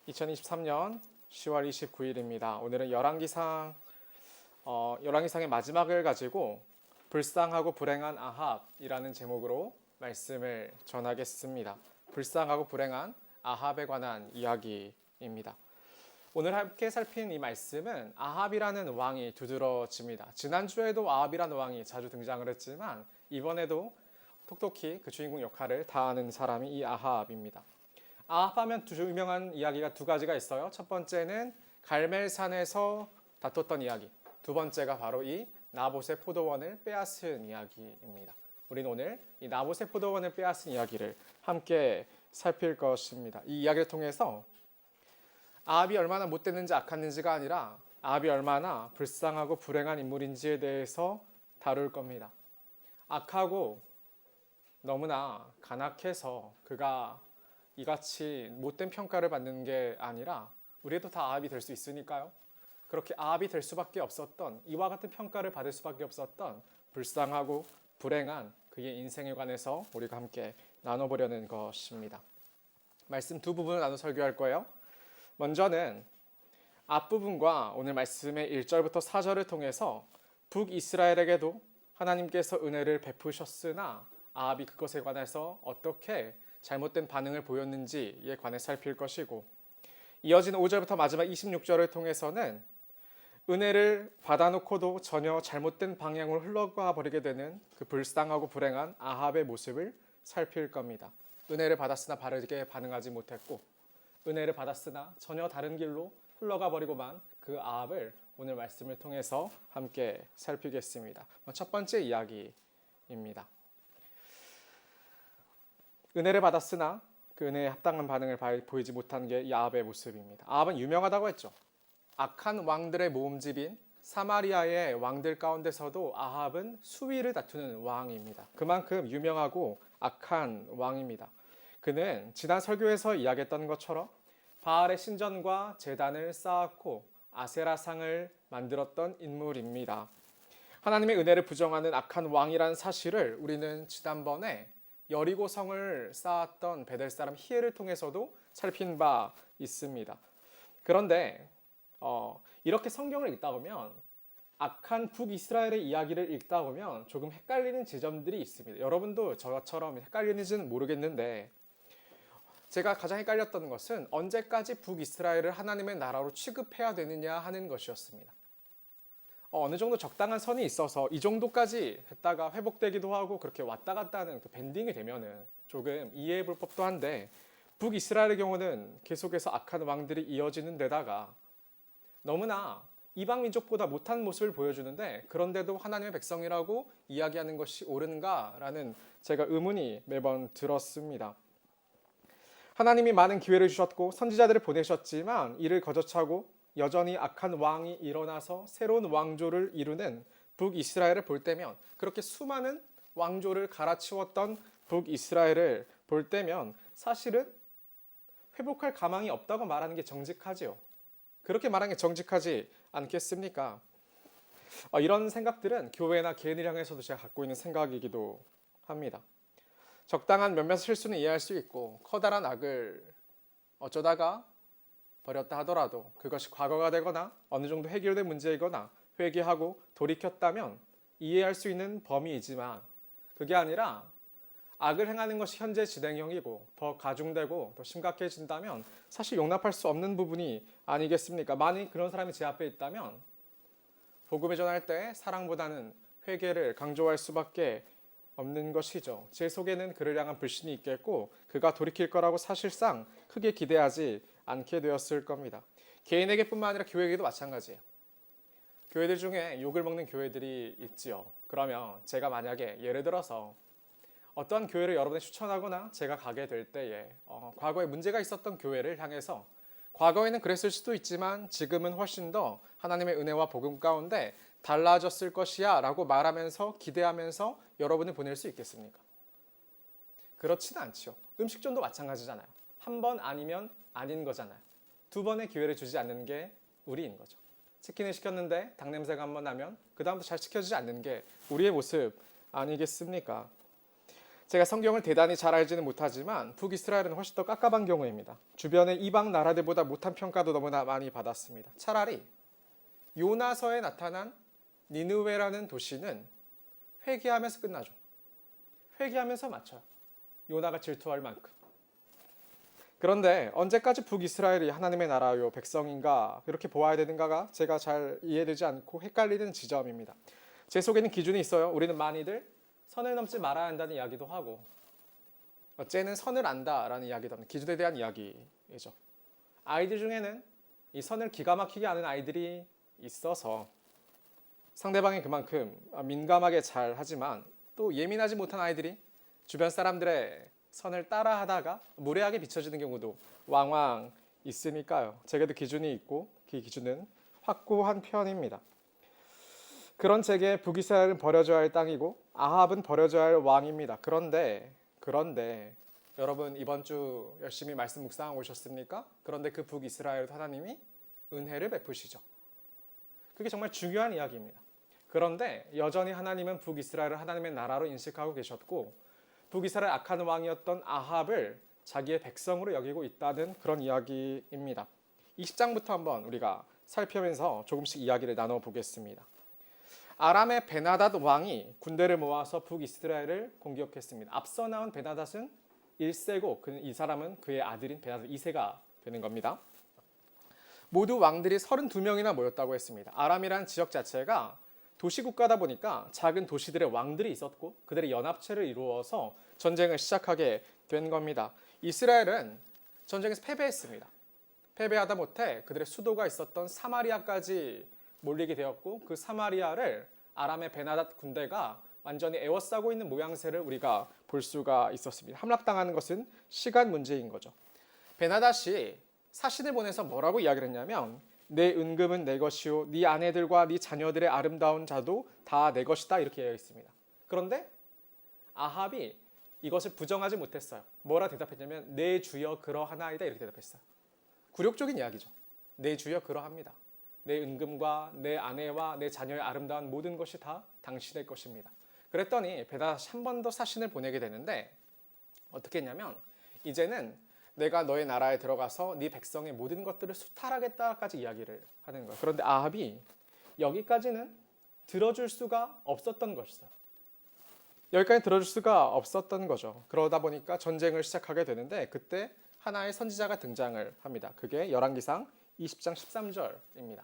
2023년 10월 29일입니다. 오늘은 열왕기상의 마지막을 가지고 불쌍하고 불행한 아합이라는 제목으로 말씀을 전하겠습니다. 불쌍하고 불행한 아합에 관한 이야기입니다. 오늘 함께 살핀 이 말씀은 아합이라는 왕이 두드러집니다. 지난주에도 아합이라는 왕이 자주 등장을 했지만 이번에도 톡톡히 그 주인공 역할을 다하는 사람이 이 아합입니다. 아합하면 유명한 이야기가 두 가지가 있어요. 첫 번째는 갈멜산에서 다퉜던 이야기. 두 번째가 바로 이 나봇의 포도원을 빼앗은 이야기입니다. 우리는 오늘 이 나봇의 포도원을 빼앗은 이야기를 함께 살필 것입니다. 이 이야기를 통해서 아합이 얼마나 못됐는지 악했는지가 아니라 아합이 얼마나 불쌍하고 불행한 인물인지에 대해서 다룰 겁니다. 악하고 너무나 간악해서 그가 이같이 못된 평가를 받는 게 아니라 우리도 다 아합이 될 수 있으니까요. 그렇게 아합이 될 수밖에 없었던, 이와 같은 평가를 받을 수밖에 없었던 불쌍하고 불행한 그의 인생에 관해서 우리가 함께 나눠보려는 것입니다. 말씀 두 부분을 나눠 설교할 거예요. 먼저는 앞부분과 오늘 말씀의 1절부터 4절을 통해서 북이스라엘에게도 하나님께서 은혜를 베푸셨으나 아합이 그것에 관해서 어떻게 잘못된 반응을 보였는지에 관해 살필 것이고, 이어지는 5절부터 마지막 26절을 통해서는 은혜를 받아놓고도 전혀 잘못된 방향으로 흘러가 버리게 되는 그 불쌍하고 불행한 아합의 모습을 살필 겁니다. 은혜를 받았으나 바르게 반응하지 못했고, 은혜를 받았으나 전혀 다른 길로 흘러가 버리고만 그 아합을 오늘 말씀을 통해서 함께 살피겠습니다. 첫 번째 이야기입니다. 은혜를 받았으나 그 은혜에 합당한 반응을 보이지 못한 게 이 아합의 모습입니다. 아합은 유명하다고 했죠. 악한 왕들의 모음집인 사마리아의 왕들 가운데서도 아합은 수위를 다투는 왕입니다. 그만큼 유명하고 악한 왕입니다. 그는 지난 설교에서 이야기했던 것처럼 바알의 신전과 제단을 쌓았고 아세라상을 만들었던 인물입니다. 하나님의 은혜를 부정하는 악한 왕이라는 사실을 우리는 지난번에 여리고성을 쌓았던 베델 사람 히엘을 통해서도 살핀 바 있습니다. 그런데 이렇게 성경을 읽다 보면, 악한 북이스라엘의 이야기를 읽다 보면 조금 헷갈리는 지점들이 있습니다. 여러분도 저처럼 헷갈리는지는 모르겠는데, 제가 가장 헷갈렸던 것은 언제까지 북이스라엘을 하나님의 나라로 취급해야 되느냐 하는 것이었습니다. 어느 정도 적당한 선이 있어서 이 정도까지 했다가 회복되기도 하고 그렇게 왔다 갔다 하는 그 밴딩이 되면은 조금 이해해 볼 법도 한데, 북이스라엘의 경우는 계속해서 악한 왕들이 이어지는 데다가 너무나 이방 민족보다 못한 모습을 보여주는데, 그런데도 하나님의 백성이라고 이야기하는 것이 옳은가라는 제가 의문이 매번 들었습니다. 하나님이 많은 기회를 주셨고 선지자들을 보내셨지만 이를 거저차고 여전히 악한 왕이 일어나서 새로운 왕조를 이루는 북이스라엘을 볼 때면, 그렇게 수많은 왕조를 갈아치웠던 북이스라엘을 볼 때면 사실은 회복할 가망이 없다고 말하는 게 정직하지요. 그렇게 말하는 게 정직하지 않겠습니까? 이런 생각들은 교회나 개인을 향해서도 제가 갖고 있는 생각이기도 합니다. 적당한 몇몇 실수는 이해할 수 있고, 커다란 악을 어쩌다가 버렸다 하더라도 그것이 과거가 되거나 어느 정도 해결된 문제이거나 회개하고 돌이켰다면 이해할 수 있는 범위이지만, 그게 아니라 악을 행하는 것이 현재 진행형이고 더 가중되고 더 심각해진다면 사실 용납할 수 없는 부분이 아니겠습니까? 만약 그런 사람이 제 앞에 있다면 복음을 전할 때 사랑보다는 회개를 강조할 수밖에 없는 것이죠. 제 속에는 그를 향한 불신이 있겠고 그가 돌이킬 거라고 사실상 크게 기대하지 않게 되었을 겁니다. 개인에게뿐만 아니라 교회에게도 마찬가지예요. 교회들 중에 욕을 먹는 교회들이 있지요. 그러면 제가 만약에 예를 들어서 어떠한 교회를 여러분에 추천하거나 제가 가게 될 때에 과거에 문제가 있었던 교회를 향해서, 과거에는 그랬을 수도 있지만 지금은 훨씬 더 하나님의 은혜와 복음 가운데 달라졌을 것이야 라고 말하면서 기대하면서 여러분을 보낼 수 있겠습니까? 그렇지는 않죠. 음식점도 마찬가지잖아요. 한 번 아니면 아닌 거잖아요. 두 번의 기회를 주지 않는 게 우리인 거죠. 치킨을 시켰는데 닭 냄새가 한 번 나면 그 다음부터 잘 시켜주지 않는 게 우리의 모습 아니겠습니까? 제가 성경을 대단히 잘 알지는 못하지만 북이스라엘은 훨씬 더 깝깝한 경우입니다. 주변의 이방 나라들보다 못한 평가도 너무나 많이 받았습니다. 차라리 요나서에 나타난 니느웨라는 도시는 회개하면서 끝나죠. 회개하면서 맞춰요. 요나가 질투할 만큼. 그런데 언제까지 북이스라엘이 하나님의 나라요 백성인가 이렇게 보아야 되는가가 제가 잘 이해되지 않고 헷갈리는 지점입니다. 제 속에는 기준이 있어요. 우리는 많이들 선을 넘지 말아야 한다는 이야기도 하고 어째는 선을 안다라는 이야기도 합니다. 기준에 대한 이야기죠. 아이들 중에는 이 선을 기가 막히게 아는 아이들이 있어서 상대방이 그만큼 민감하게 잘 하지만 또 예민하지 못한 아이들이 주변 사람들의 선을 따라하다가 무례하게 비춰지는 경우도 왕왕 있으니까요. 제게도 기준이 있고 그 기준은 확고한 편입니다. 그런 제게 북이스라엘은 버려져야 할 땅이고 아합은 버려져야 할 왕입니다. 그런데 여러분 이번 주 열심히 말씀 묵상하고 오셨습니까? 그런데 그 북이스라엘 하나님이 은혜를 베푸시죠. 그게 정말 중요한 이야기입니다. 그런데 여전히 하나님은 북이스라엘을 하나님의 나라로 인식하고 계셨고 북이스라엘 악한 왕이었던 아합을 자기의 백성으로 여기고 있다는 그런 이야기입니다. 20장부터 한번 우리가 살펴면서 조금씩 이야기를 나눠보겠습니다. 아람의 베나닷 왕이 군대를 모아서 북이스라엘을 공격했습니다. 앞서 나온 베나닷은 1세고 이 사람은 그의 아들인 베나닷 2세가 되는 겁니다. 모두 왕들이 32명이나 모였다고 했습니다. 아람이란 지역 자체가 도시국가다 보니까 작은 도시들의 왕들이 있었고 그들의 연합체를 이루어서 전쟁을 시작하게 된 겁니다. 이스라엘은 전쟁에서 패배했습니다. 패배하다 못해 그들의 수도가 있었던 사마리아까지 몰리게 되었고 그 사마리아를 아람의 베나닷 군대가 완전히 에워싸고 있는 모양새를 우리가 볼 수가 있었습니다. 함락당하는 것은 시간 문제인 거죠. 베나닷이 사신을 보내서 뭐라고 이야기를 했냐면 내 은금은 내 것이요 네 아내들과 네 자녀들의 아름다운 자도 다 내 것이다 이렇게 이야기했습니다. 그런데 아합이 이것을 부정하지 못했어요. 뭐라 대답했냐면 내 주여 그러하나이다 이렇게 대답했어요. 굴욕적인 이야기죠. 내 주여 그러합니다. 내 은금과 내 아내와 내 자녀의 아름다운 모든 것이 다 당신의 것입니다. 그랬더니 베나닷이 한 번 더 사신을 보내게 되는데 어떻게 했냐면 이제는 내가 너의 나라에 들어가서 네 백성의 모든 것들을 수탈하겠다까지 이야기를 하는 거예요. 그런데 아합이 여기까지는 들어줄 수가 없었던 것이죠. 여기까지 들어줄 수가 없었던 거죠. 그러다 보니까 전쟁을 시작하게 되는데 그때 하나의 선지자가 등장을 합니다. 그게 열왕기상 20장 13절입니다.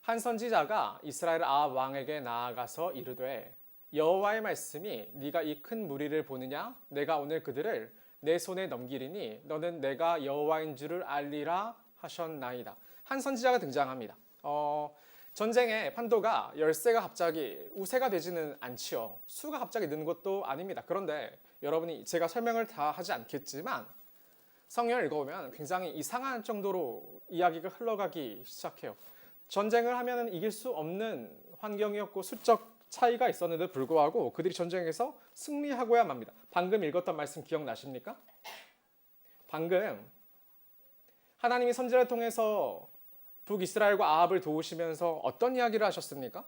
한 선지자가 이스라엘 아합 왕에게 나아가서 이르되 여호와의 말씀이 네가 이 큰 무리를 보느냐? 내가 오늘 그들을 내 손에 넘기리니 너는 내가 여호와인 줄을 알리라 하셨나이다. 한 선지자가 등장합니다. 전쟁의 판도가 열세가 갑자기 우세가 되지는 않지요. 수가 갑자기 는 것도 아닙니다. 그런데 여러분이 제가 설명을 다 하지 않겠지만 성경을 읽어보면 굉장히 이상한 정도로 이야기가 흘러가기 시작해요. 전쟁을 하면 이길 수 없는 환경이었고 수적 차이가 있었는데도 불구하고 그들이 전쟁에서 승리하고야 맙니다. 방금 읽었던 말씀 기억나십니까? 방금 하나님이 선지자를 통해서 북이스라엘과 아합을 도우시면서 어떤 이야기를 하셨습니까?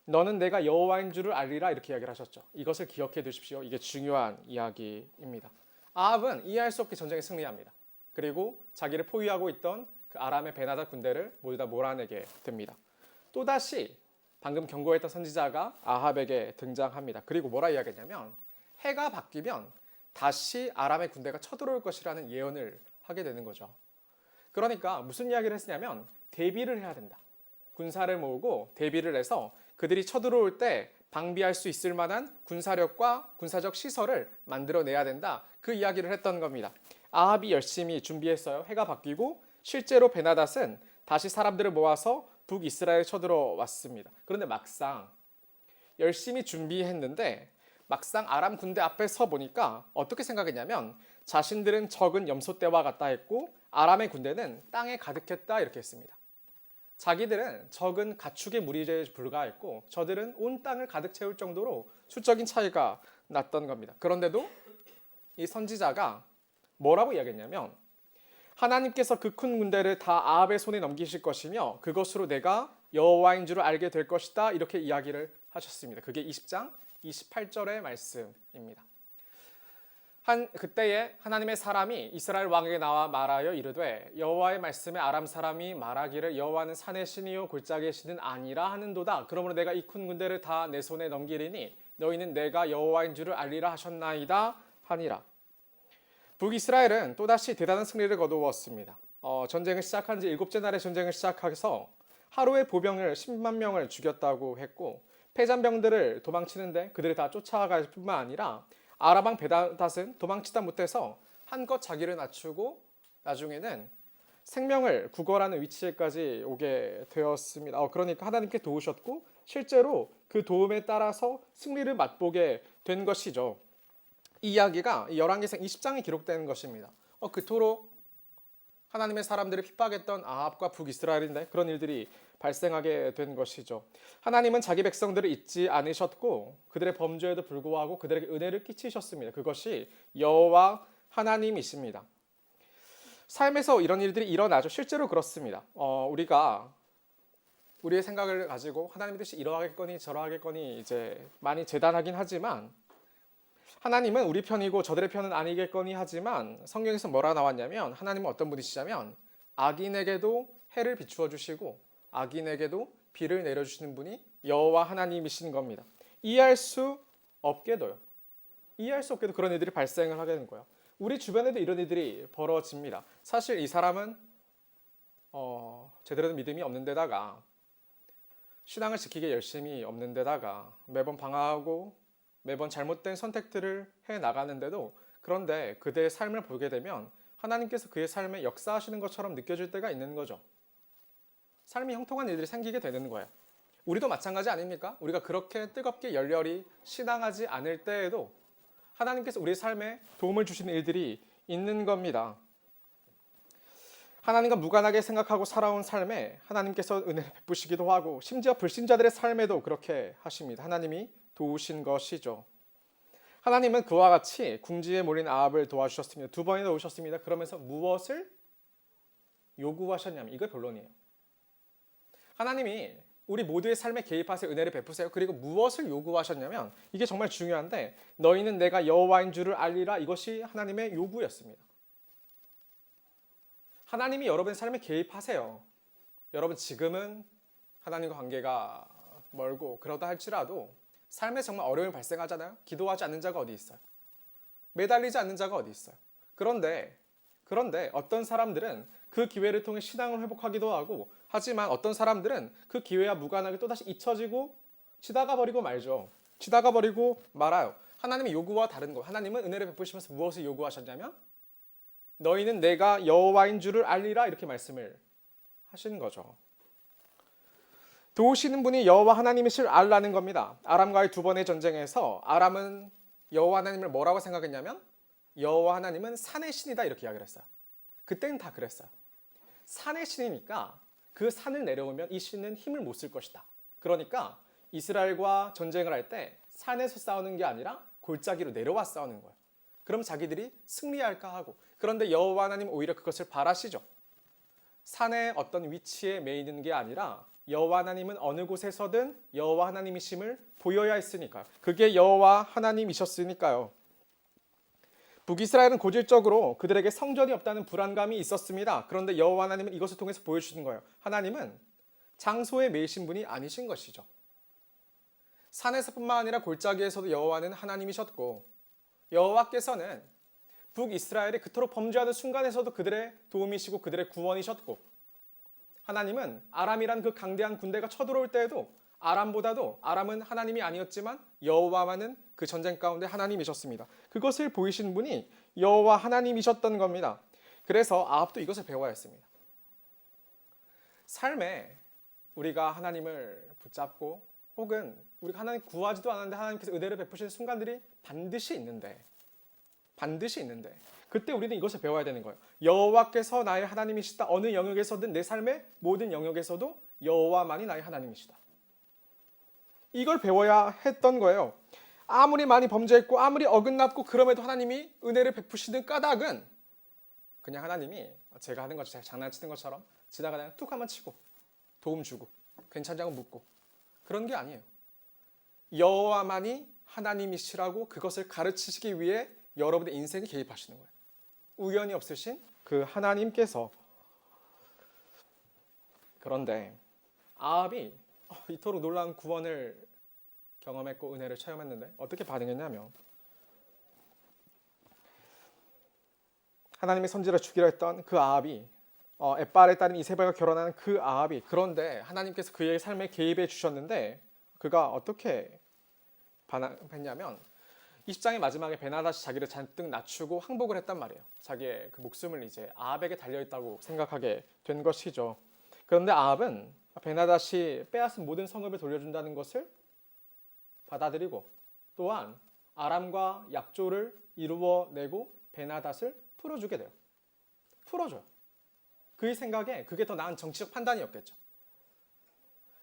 너는 내가 여호와인 줄을 알리라 이렇게 이야기를 하셨죠. 이것을 기억해 두십시오. 이게 중요한 이야기입니다. 아합은 이해할 수 없게 전쟁에 승리합니다. 그리고 자기를 포위하고 있던 그 아람의 베나닷 군대를 모두 다 몰아내게 됩니다. 또다시 방금 경고했던 선지자가 아합에게 등장합니다. 그리고 뭐라 이야기했냐면 해가 바뀌면 다시 아람의 군대가 쳐들어올 것이라는 예언을 하게 되는 거죠. 그러니까 무슨 이야기를 했냐면 대비를 해야 된다. 군사를 모으고 대비를 해서 그들이 쳐들어올 때 방비할 수 있을 만한 군사력과 군사적 시설을 만들어내야 된다. 그 이야기를 했던 겁니다. 아합이 열심히 준비했어요. 해가 바뀌고 실제로 베나닷은 다시 사람들을 모아서 북이스라엘에 쳐들어왔습니다. 그런데 막상 열심히 준비했는데 막상 아람 군대 앞에 서 보니까 어떻게 생각했냐면 자신들은 적은 염소떼와 같다 했고 아람의 군대는 땅에 가득했다 이렇게 했습니다. 자기들은 적은 가축의 무리에 불과했고 저들은 온 땅을 가득 채울 정도로 수적인 차이가 났던 겁니다. 그런데도 이 선지자가 뭐라고 이야기했냐면 하나님께서 그 큰 군대를 다 아합의 손에 넘기실 것이며 그것으로 내가 여호와인 줄을 알게 될 것이다. 이렇게 이야기를 하셨습니다. 그게 20장 28절의 말씀입니다. 그때에 하나님의 사람이 이스라엘 왕에게 나와 말하여 이르되 여호와의 말씀에 아람 사람이 말하기를 여호와는 산의 신이요 골짜기의 신은 아니라 하는도다. 그러므로 내가 이 큰 군대를 다 내 손에 넘기리니 너희는 내가 여호와인 줄을 알리라 하셨나이다 하니라. 북이스라엘은 또다시 대단한 승리를 거두었습니다. 전쟁을 시작한 지 7째 날에 전쟁을 시작해서 하루에 보병을 10만 명을 죽였다고 했고 패잔병들을 도망치는데 그들이 다 쫓아갈 뿐만 아니라 아람왕 베다닷은 도망치다 못해서 한껏 자기를 낮추고 나중에는 생명을 구걸하는 위치에까지 오게 되었습니다. 그러니까 하나님께 도우셨고 실제로 그 도움에 따라서 승리를 맛보게 된 것이죠. 이 이야기가 열왕기상 20장에 기록된 것입니다. 그토록 하나님의 사람들을 핍박했던 아합과 북이스라엘인데 그런 일들이 발생하게 된 것이죠. 하나님은 자기 백성들을 잊지 않으셨고 그들의 범죄에도 불구하고 그들에게 은혜를 끼치셨습니다. 그것이 여호와 하나님이십니다. 삶에서 이런 일들이 일어나죠. 실제로 그렇습니다. 우리가 우리의 생각을 가지고 하나님의 뜻이 이러하겠거니 저러하겠거니 이제 많이 재단하긴 하지만 하나님은 우리 편이고 저들의 편은 아니겠거니 하지만 성경에서 뭐라 나왔냐면 하나님은 어떤 분이시냐면 악인에게도 해를 비추어 주시고 악인에게도 비를 내려주시는 분이 여호와 하나님이신 겁니다. 이해할 수 없게도 그런 일들이 발생을 하게 되는 거예요. 우리 주변에도 이런 일들이 벌어집니다. 사실 이 사람은 제대로 된 믿음이 없는 데다가 신앙을 지키기 열심히 없는 데다가 매번 방황하고 매번 잘못된 선택들을 해 나가는데도 그런데 그대의 삶을 보게 되면 하나님께서 그의 삶에 역사하시는 것처럼 느껴질 때가 있는 거죠. 삶이 형통한 일들이 생기게 되는 거예요. 우리도 마찬가지 아닙니까? 우리가 그렇게 뜨겁게 열렬히 신앙하지 않을 때에도 하나님께서 우리 삶에 도움을 주시는 일들이 있는 겁니다. 하나님과 무관하게 생각하고 살아온 삶에 하나님께서 은혜를 베푸시기도 하고 심지어 불신자들의 삶에도 그렇게 하십니다. 하나님이 도우신 것이죠. 하나님은 그와 같이 궁지에 몰린 아합을 도와주셨습니다. 2번이나 도우셨습니다. 그러면서 무엇을 요구하셨냐면 이거 본론이에요. 하나님이 우리 모두의 삶에 개입하세요. 은혜를 베푸세요. 그리고 무엇을 요구하셨냐면 이게 정말 중요한데 너희는 내가 여호와인 줄을 알리라. 이것이 하나님의 요구였습니다. 하나님이 여러분의 삶에 개입하세요. 여러분 지금은 하나님과 관계가 멀고 그러다 할지라도 삶에 정말 어려움이 발생하잖아요. 기도하지 않는 자가 어디 있어요? 매달리지 않는 자가 어디 있어요? 그런데 어떤 사람들은 그 기회를 통해 신앙을 회복하기도 하고 하지만 어떤 사람들은 그 기회와 무관하게 또다시 잊혀지고 지나가 버리고 말죠. 지나가 버리고 말아요. 하나님의 요구와 다른 거. 하나님은 은혜를 베푸시면서 무엇을 요구하셨냐면 너희는 내가 여호와인 줄을 알리라 이렇게 말씀을 하신 거죠. 도우시는 분이 여호와 하나님이실 알라는 겁니다. 아람과의 2번의 전쟁에서 아람은 여호와 하나님을 뭐라고 생각했냐면 여호와 하나님은 산의 신이다 이렇게 이야기를 했어요. 그때는 다 그랬어요. 산의 신이니까 그 산을 내려오면 이 신은 힘을 못 쓸 것이다. 그러니까 이스라엘과 전쟁을 할 때 산에서 싸우는 게 아니라 골짜기로 내려와 싸우는 거예요. 그럼 자기들이 승리할까 하고 그런데 여호와 하나님은 오히려 그것을 바라시죠. 산의 어떤 위치에 매이는 게 아니라 여호와 하나님은 어느 곳에서든 여호와 하나님이심을 보여야 했으니까요. 그게 여호와 하나님이셨으니까요. 북이스라엘은 고질적으로 그들에게 성전이 없다는 불안감이 있었습니다. 그런데 여호와 하나님은 이것을 통해서 보여주시는 거예요. 하나님은 장소에 매이신 분이 아니신 것이죠. 산에서뿐만 아니라 골짜기에서도 여호와는 하나님이셨고 여호와께서는 북이스라엘이 그토록 범죄하는 순간에서도 그들의 도움이시고 그들의 구원이셨고 하나님은 아람이란 그 강대한 군대가 쳐들어올 때에도 아람은 하나님이 아니었지만 여호와만은 그 전쟁 가운데 하나님이셨습니다. 그것을 보이신 분이 여호와 하나님이셨던 겁니다. 그래서 아합도 이것을 배워야 했습니다. 삶에 우리가 하나님을 붙잡고 혹은 우리가 하나님 구하지도 않았는데 하나님께서 은혜를 베푸시는 순간들이 반드시 있는데 그때 우리는 이것을 배워야 되는 거예요. 여호와께서 나의 하나님이시다. 어느 영역에서든 내 삶의 모든 영역에서도 여호와만이 나의 하나님이시다. 이걸 배워야 했던 거예요. 아무리 많이 범죄했고 아무리 어긋났고 그럼에도 하나님이 은혜를 베푸시는 까닭은 그냥 하나님이 제가 하는 것처럼 장난치는 것처럼 지나가다가 툭 한번 치고 도움 주고 괜찮냐고 묻고 그런 게 아니에요. 여호와만이 하나님이시라고 그것을 가르치시기 위해 여러분의 인생에 개입하시는 거예요. 우연히 없으신 그 하나님께서. 그런데 아합이 이토록 놀라운 구원을 경험했고 은혜를 체험했는데 어떻게 반응했냐면 하나님의 선지자를 죽이려 했던 그 아합이 엣바알의 딸인 이세벨과 결혼하는 그 아합이 그런데 하나님께서 그의 삶에 개입해 주셨는데 그가 어떻게 반응했냐면 20장의 마지막에 베나다시 자기를 잔뜩 낮추고 항복을 했단 말이에요. 자기의 그 목숨을 이제 아합에게 달려있다고 생각하게 된 것이죠. 그런데 아합은 베나다시 빼앗은 모든 성읍을 돌려준다는 것을 받아들이고 또한 아람과 약조를 이루어내고 베나닷을 풀어주게 돼요. 풀어줘요. 그의 생각에 그게 더 나은 정치적 판단이었겠죠.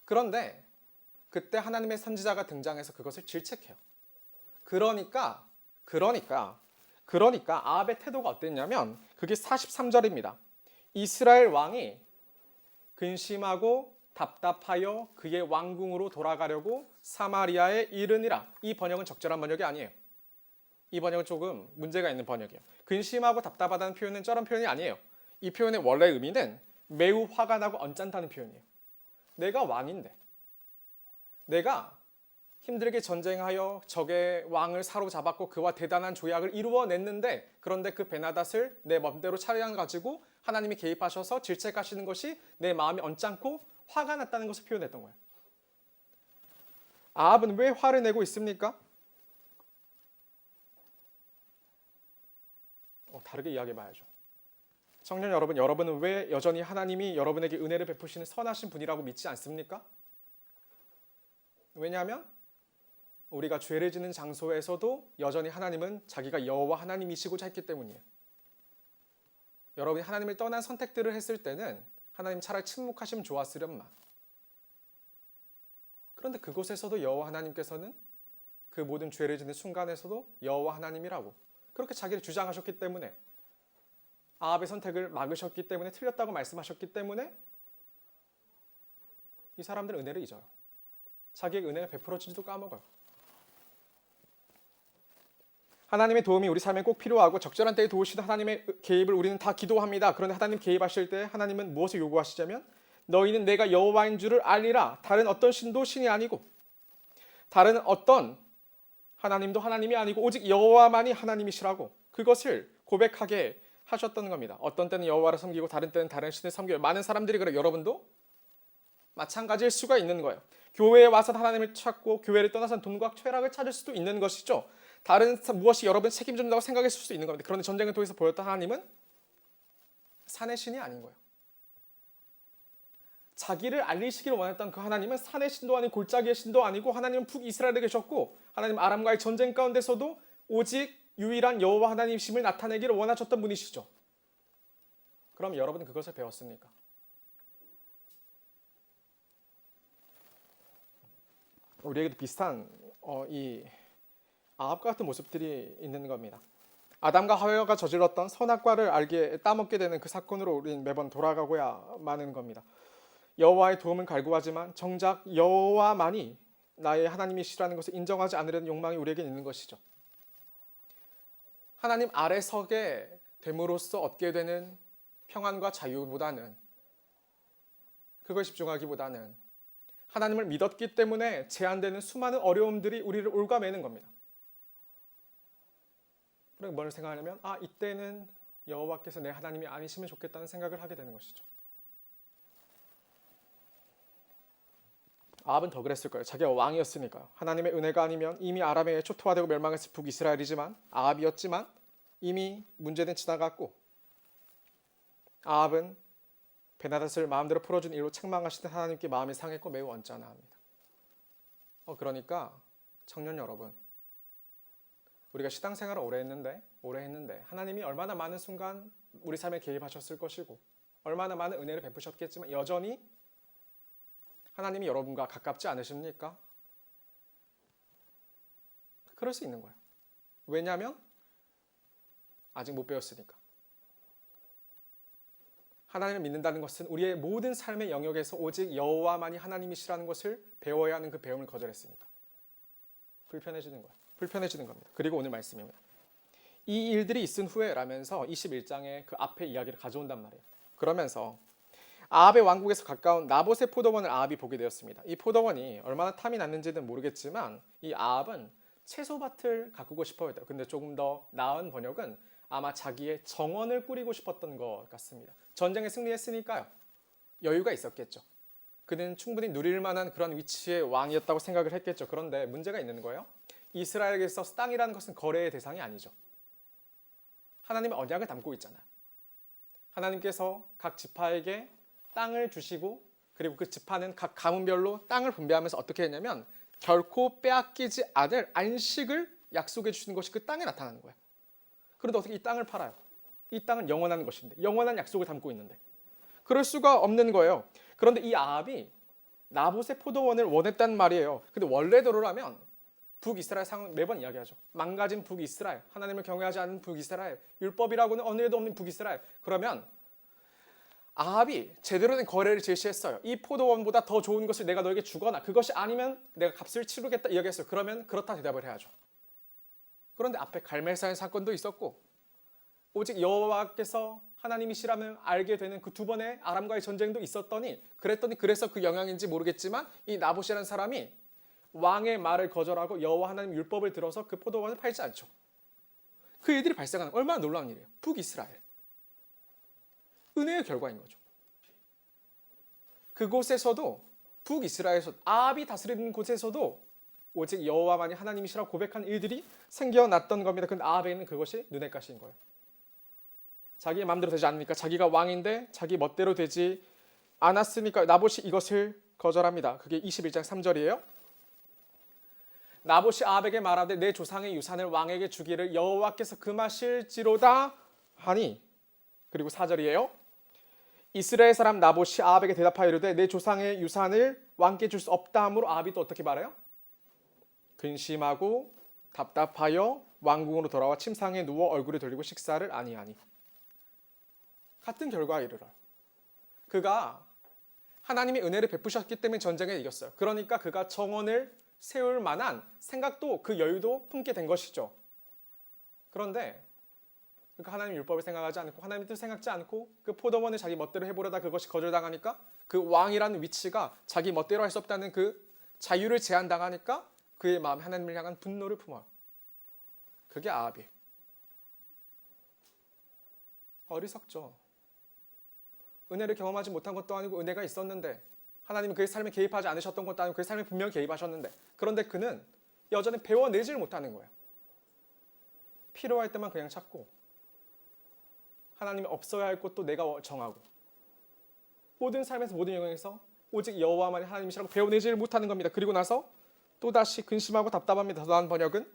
그런데 그때 하나님의 선지자가 등장해서 그것을 질책해요. 그러니까 아합의 태도가 어땠냐면 그게 43절입니다. 이스라엘 왕이 근심하고 답답하여 그의 왕궁으로 돌아가려고 사마리아에 이르니라. 이 번역은 적절한 번역이 아니에요. 이 번역은 조금 문제가 있는 번역이에요. 근심하고 답답하다는 표현은 저런 표현이 아니에요. 이 표현의 원래 의미는 매우 화가 나고 언짢다는 표현이에요. 내가 왕인데 내가 힘들게 전쟁하여 적의 왕을 사로잡았고 그와 대단한 조약을 이루어냈는데 그런데 그 베나닷을 내 멋대로 차려가지고 하나님이 개입하셔서 질책하시는 것이 내 마음이 언짢고 화가 났다는 것을 표현했던 거예요. 아합은 왜 화를 내고 있습니까? 다르게 이야기해봐야죠. 청년 여러분, 여러분은 왜 여전히 하나님이 여러분에게 은혜를 베푸시는 선하신 분이라고 믿지 않습니까? 왜냐하면 우리가 죄를 짓는 장소에서도 여전히 하나님은 자기가 여호와 하나님이시고자 했기 때문이에요. 여러분이 하나님을 떠난 선택들을 했을 때는 하나님 차라리 침묵하시면 좋았으련만. 그런데 그곳에서도 여호와 하나님께서는 그 모든 죄를 짓는 순간에서도 여호와 하나님이라고 그렇게 자기를 주장하셨기 때문에 아합의 선택을 막으셨기 때문에 틀렸다고 말씀하셨기 때문에 이 사람들은 은혜를 잊어요. 자기의 은혜가 베풀어지지도 까먹어요. 하나님의 도움이 우리 삶에 꼭 필요하고 적절한 때에 도우시는 하나님의 개입을 우리는 다 기도합니다. 그런데 하나님 개입하실 때 하나님은 무엇을 요구하시자면 너희는 내가 여호와인 줄을 알리라. 다른 어떤 신도 신이 아니고 다른 어떤 하나님도 하나님이 아니고 오직 여호와만이 하나님이시라고 그것을 고백하게 하셨던 겁니다. 어떤 때는 여호와를 섬기고 다른 때는 다른 신을 섬겨요. 많은 사람들이 그래. 여러분도 마찬가지일 수가 있는 거예요. 교회에 와서 하나님을 찾고 교회를 떠나서 돈과 쾌락을 찾을 수도 있는 것이죠. 다른 무엇이 여러분 책임진다고 생각했을 수도 있는 겁니다. 그런데 전쟁을 통해서 보였던 하나님은 산의 신이 아닌 거예요. 자기를 알리시기를 원했던 그 하나님은 산의 신도 아니고 골짜기의 신도 아니고 하나님은 북이스라엘에 계셨고 하나님 아람과의 전쟁 가운데서도 오직 유일한 여호와 하나님이심을 나타내기를 원하셨던 분이시죠. 그럼 여러분은 그것을 배웠습니까? 우리에게도 비슷한 이 아합과 같은 모습들이 있는 겁니다. 아담과 하와가 저질렀던 선악과를 알게 따먹게 되는 그 사건으로 우리는 매번 돌아가고야 마는 겁니다. 여호와의 도움은 갈구하지만 정작 여호와만이 나의 하나님이시라는 것을 인정하지 않으려는 욕망이 우리에게 있는 것이죠. 하나님 아래 서게 됨으로써 얻게 되는 평안과 자유보다는 그걸 집중하기보다는 하나님을 믿었기 때문에 제한되는 수많은 어려움들이 우리를 올가매는 겁니다. 그럼 뭘 생각하냐면 이때는 여호와께서 내 하나님이 아니시면 좋겠다는 생각을 하게 되는 것이죠. 아합은 더 그랬을 거예요. 자기가 왕이었으니까요. 하나님의 은혜가 아니면 이미 아람에 초토화되고 멸망했을 북이스라엘이지만 아합이었지만 이미 문제는 지나갔고 아합은 베나닷을 마음대로 풀어준 일로 책망하시는 하나님께 마음이 상했고 매우 언짢아합니다. 그러니까 청년 여러분, 우리가 신앙생활을 오래 했는데 하나님이 얼마나 많은 순간 우리 삶에 개입하셨을 것이고 얼마나 많은 은혜를 베푸셨겠지만 여전히 하나님이 여러분과 가깝지 않으십니까? 그럴 수 있는 거예요. 왜냐하면 아직 못 배웠으니까. 하나님을 믿는다는 것은 우리의 모든 삶의 영역에서 오직 여호와만이 하나님이시라는 것을 배워야 하는 그 배움을 거절했으니까 불편해지는 거야. 불편해지는 겁니다. 그리고 오늘 말씀입니다. 이 일들이 있은 후에 라면서 21장에 그 앞에 이야기를 가져온단 말이에요. 그러면서 아합의 왕국에서 가까운 나봇의 포도원을 아합이 보게 되었습니다. 이 포도원이 얼마나 탐이 났는지는 모르겠지만 이 아합은 채소밭을 가꾸고 싶어 했대요. 근데 조금 더 나은 번역은 아마 자기의 정원을 꾸리고 싶었던 것 같습니다. 전쟁에 승리했으니까요. 여유가 있었겠죠. 그는 충분히 누릴 만한 그런 위치의 왕이었다고 생각을 했겠죠. 그런데 문제가 있는 거예요. 이스라엘에게서 땅이라는 것은 거래의 대상이 아니죠. 하나님의 언약을 담고 있잖아요. 하나님께서 각 지파에게 땅을 주시고 그리고 그 지파는 각 가문별로 땅을 분배하면서 어떻게 했냐면 결코 빼앗기지 않을 안식을 약속해 주시는 것이 그 땅에 나타나는 거예요. 그런데 어떻게 이 땅을 팔아요? 이 땅은 영원한 것인데, 영원한 약속을 담고 있는데 그럴 수가 없는 거예요. 그런데 이 아합이 나봇의 포도원을 원했단 말이에요. 근데 원래대로라면 북이스라엘 상황 매번 이야기하죠. 망가진 북이스라엘, 하나님을 경외하지 않는 북이스라엘, 율법이라고는 어느 에도 없는 북이스라엘. 그러면 아합이 제대로 된 거래를 제시했어요. 이 포도원보다 더 좋은 것을 내가 너에게 주거나 그것이 아니면 내가 값을 치르겠다 이야기했어요. 그러면 그렇다 대답을 해야죠. 그런데 앞에 갈멜사의 사건도 있었고 오직 여호와께서 하나님이시라면 알게 되는 그 두 번의 아람과의 전쟁도 있었더니 그래서 그 영향인지 모르겠지만 이 나봇이라는 사람이 왕의 말을 거절하고 여호와 하나님 율법을 들어서 그 포도원을 팔지 않죠. 그 일들이 발생하는 얼마나 놀라운 일이에요. 북이스라엘. 은혜의 결과인 거죠. 그곳에서도 북이스라엘에서 아합이 다스리는 곳에서도 오직 여호와만이 하나님이시라고 고백한 일들이 생겨났던 겁니다. 근데 아합에는 그것이 눈에 가시는 거예요. 자기의 마음대로 되지 않으니까 자기가 왕인데 자기 멋대로 되지 않았으니까 나봇이 이것을 거절합니다. 그게 21장 3절이에요. 나봇이 아합에게 말하되 내 조상의 유산을 왕에게 주기를 여호와께서 금하실지로다 하니 그리고 4절이에요. 이스라엘 사람 나봇이 아합에게 대답하여 이르되 내 조상의 유산을 왕께 줄 수 없다 하므로 아합이 또 어떻게 말해요? 근심하고 답답하여 왕궁으로 돌아와 침상에 누워 얼굴을 돌리고 식사를 아니하니 같은 결과에 이르러 그가 하나님의 은혜를 베푸셨기 때문에 전쟁에 이겼어요. 그러니까 그가 정원을 세울 만한 생각도 그 여유도 품게 된 것이죠. 그런데 그러니까 하나님 율법을 생각하지 않고 하나님 뜻을 생각지 않고 그 포도원을 자기 멋대로 해보려다 그것이 거절당하니까 그 왕이라는 위치가 자기 멋대로 할 수 없다는 그 자유를 제한당하니까 그의 마음에 하나님을 향한 분노를 품어요. 그게 아합이에요. 어리석죠. 은혜를 경험하지 못한 것도 아니고 은혜가 있었는데 하나님은 그의 삶에 개입하지 않으셨던 것도 아니고 그의 삶에 분명히 개입하셨는데 그런데 그는 여전히 배워내지를 못하는 거예요. 필요할 때만 그냥 찾고 하나님이 없어야 할 것도 내가 정하고 모든 삶에서 모든 영역에서 오직 여호와만이 하나님이시라고 배워내지를 못하는 겁니다. 그리고 나서 또다시 근심하고 답답합니다. 더 나은 번역은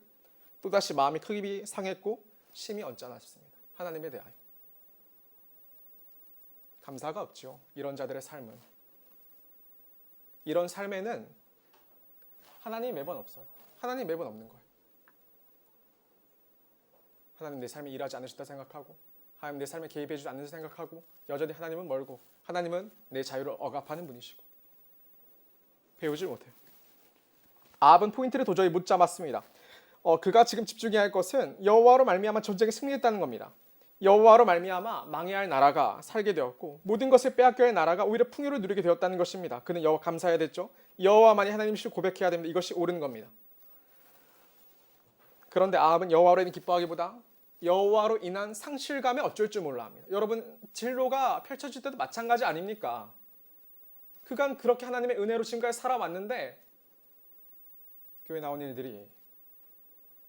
또다시 마음이 크게 상했고 심히 언짢아졌습니다. 하나님에 대하여. 감사가 없죠. 이런 자들의 삶은. 이런 삶에는 하나님이 매번 없어요. 하나님이 매번 없는 거예요. 하나님 내 삶에 일하지 않으셨다 생각하고 하나님 내 삶에 개입해주지 않는다 생각하고 여전히 하나님은 멀고 하나님은 내 자유를 억압하는 분이시고 배우질 못해요. 아합은 포인트를 도저히 못 잡았습니다. 그가 지금 집중해야 할 것은 여호와로 말미암아 전쟁에 승리했다는 겁니다. 여호와로 말미암아 망해야 할 나라가 살게 되었고 모든 것을 빼앗겨야 할 나라가 오히려 풍요를 누리게 되었다는 것입니다. 그는 여호와 감사해야 됐죠. 여호와만이 하나님이시를 고백해야 됩니다. 이것이 옳은 겁니다. 그런데 아합은 여호와로 인해 기뻐하기보다 여호와로 인한 상실감에 어쩔 줄 몰라 합니다. 여러분 진로가 펼쳐질 때도 마찬가지 아닙니까? 그간 그렇게 하나님의 은혜로 지금까지 살아왔는데 교회 나오는 일들이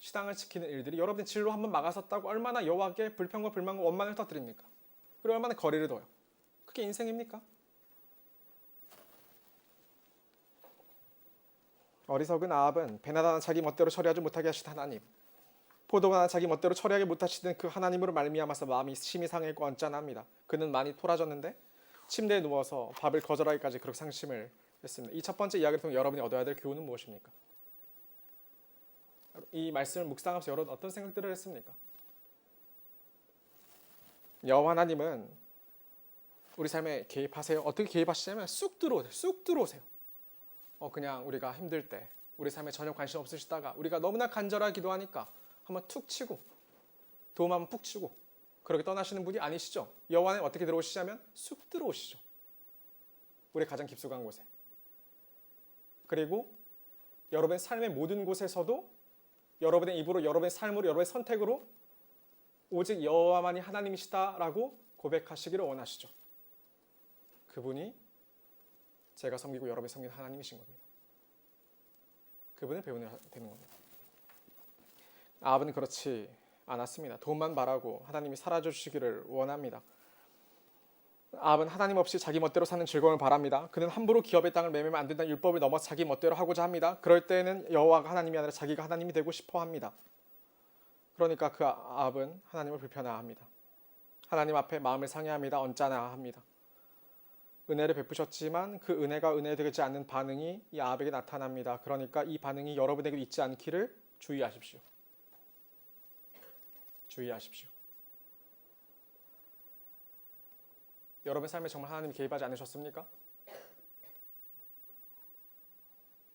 신앙을 지키는 일들이 여러분의 진로 한번 막아섰다고 얼마나 여호와께 불평과 불만과 원망을 터뜨립니까? 그리고 얼마나 거리를 둬요? 그게 인생입니까? 어리석은 아합은 배나다나 자기 멋대로 처리하지 못하게 하신 하나님, 포도나나 자기 멋대로 처리하지 못하시는 그 하나님으로 말미암아서 마음이 심히 상했고 언짢아합니다. 그는 많이 토라졌는데 침대에 누워서 밥을 거절하기까지 그렇게 상심을 했습니다. 이 첫 번째 이야기를 통해 여러분이 얻어야 될 교훈은 무엇입니까? 이 말씀을 묵상하면서 여러분 어떤 생각들을 했습니까? 여호와 하나님은 우리 삶에 개입하세요. 어떻게 개입하시냐면 쑥 들어오세요. 쑥 들어오세요. 그냥 우리가 힘들 때 우리 삶에 전혀 관심 없으시다가 우리가 너무나 간절하게 기도하니까 한번 툭 치고 도움 한번 푹 치고 그렇게 떠나시는 분이 아니시죠. 여호와는 어떻게 들어오시냐면 쑥 들어오시죠. 우리 가장 깊숙한 곳에. 그리고 여러분의 삶의 모든 곳에서도 여러분의 입으로 여러분의 삶으로 여러분의 선택으로 오직 여호와만이 하나님이시다라고 고백하시기를 원하시죠. 그분이 제가 섬기고 여러분이 섬기는 하나님이신 겁니다. 그분을 배우면 되는 겁니다. 아합은 그렇지 않았습니다. 돈만 바라고 하나님이 사라져 주시기를 원합니다. 아합은 하나님 없이 자기 멋대로 사는 즐거움을 바랍니다. 그는 함부로 기업의 땅을 매매하면 안 된다는 율법을 넘어 자기 멋대로 하고자 합니다. 그럴 때는 여호와가 하나님이 아니라 자기가 하나님이 되고 싶어 합니다. 그러니까 그 아합은 하나님을 불편해합니다. 하나님 앞에 마음을 상해합니다. 언짢아 합니다. 은혜를 베푸셨지만 그 은혜가 은혜되지 않는 반응이 이 아합에게 나타납니다. 그러니까 이 반응이 여러분에게 있지 않기를 주의하십시오. 주의하십시오. 여러분 삶에 정말 하나님이 개입하지 않으셨습니까?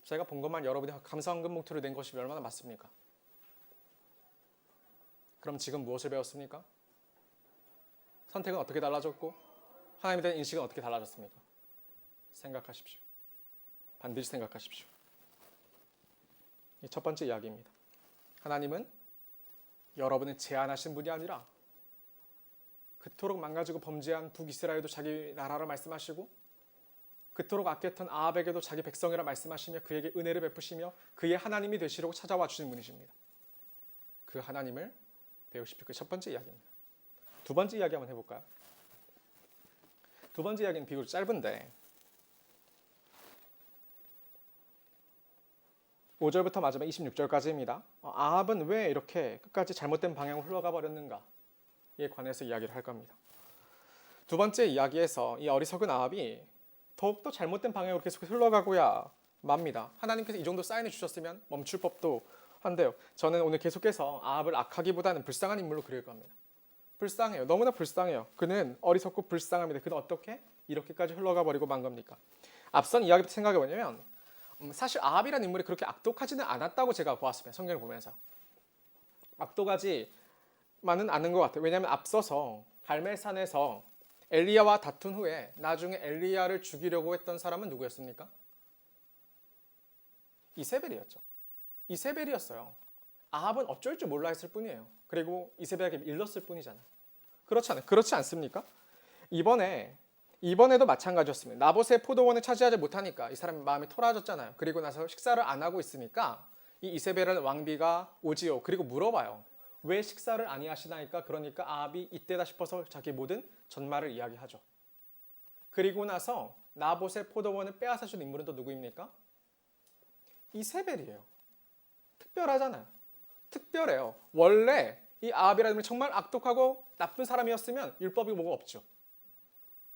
제가 본 것만 여러분이 감사헌금 봉투를 낸 것이 얼마나 맞습니까? 그럼 지금 무엇을 배웠습니까? 선택은 어떻게 달라졌고 하나님에 대한 인식은 어떻게 달라졌습니까? 생각하십시오. 반드시 생각하십시오. 이 첫 번째 이야기입니다. 하나님은 여러분을 제한하신 분이 아니라 그토록 망가지고 범죄한 북이스라엘도 자기 나라라 말씀하시고 그토록 악했던 아합에게도 자기 백성이라 말씀하시며 그에게 은혜를 베푸시며 그의 하나님이 되시려고 찾아와 주신 분이십니다. 그 하나님을 배우십시오. 그 첫 번째 이야기입니다. 두 번째 이야기 한번 해볼까요? 두 번째 이야기는 비교적 짧은데 5절부터 마지막 26절까지입니다. 아합은 왜 이렇게 끝까지 잘못된 방향으로 흘러가 버렸는가에 관해서 이야기를 할 겁니다. 두 번째 이야기에서 이 어리석은 아합이 더욱더 잘못된 방향으로 계속 흘러가고야 맙니다. 하나님께서 이 정도 사인을 주셨으면 멈출 법도 한데요. 저는 오늘 계속해서 아합을 악하기보다는 불쌍한 인물로 그릴 겁니다. 불쌍해요. 너무나 불쌍해요. 그는 어리석고 불쌍합니다. 그는 어떻게 이렇게까지 흘러가 버리고 만 겁니까? 앞선 이야기부터 생각해 보냐면 사실 아합이라는 인물이 그렇게 악독하지는 않았다고 제가 보았습니다. 성경을 보면서. 악독하지만은 않은 것 같아요. 왜냐하면 앞서서 갈멜산에서 엘리야와 다툰 후에 나중에 엘리야를 죽이려고 했던 사람은 누구였습니까? 이세벨이었죠. 이세벨이었어요. 아합은 어쩔 줄 몰라 했을 뿐이에요. 그리고 이세벨에게 일렀을 뿐이잖아요. 그렇지 않습니까? 이번에도 마찬가지였습니다. 나봇의 포도원을 차지하지 못하니까 이 사람의 마음이 토라졌잖아요. 그리고 나서 식사를 안 하고 있으니까 이 이세벨은 왕비가 오지요. 그리고 물어봐요. 왜 식사를 아니하시나이까? 그러니까 아합이 이때다 싶어서 자기 모든 전말을 이야기하죠. 그리고 나서 나봇의 포도원을 빼앗아 준 인물은 또 누구입니까? 이세벨이에요. 특별하잖아요. 특별해요. 원래 이 아합이라는 인물이 정말 악독하고 나쁜 사람이었으면 율법이 뭐가 없죠.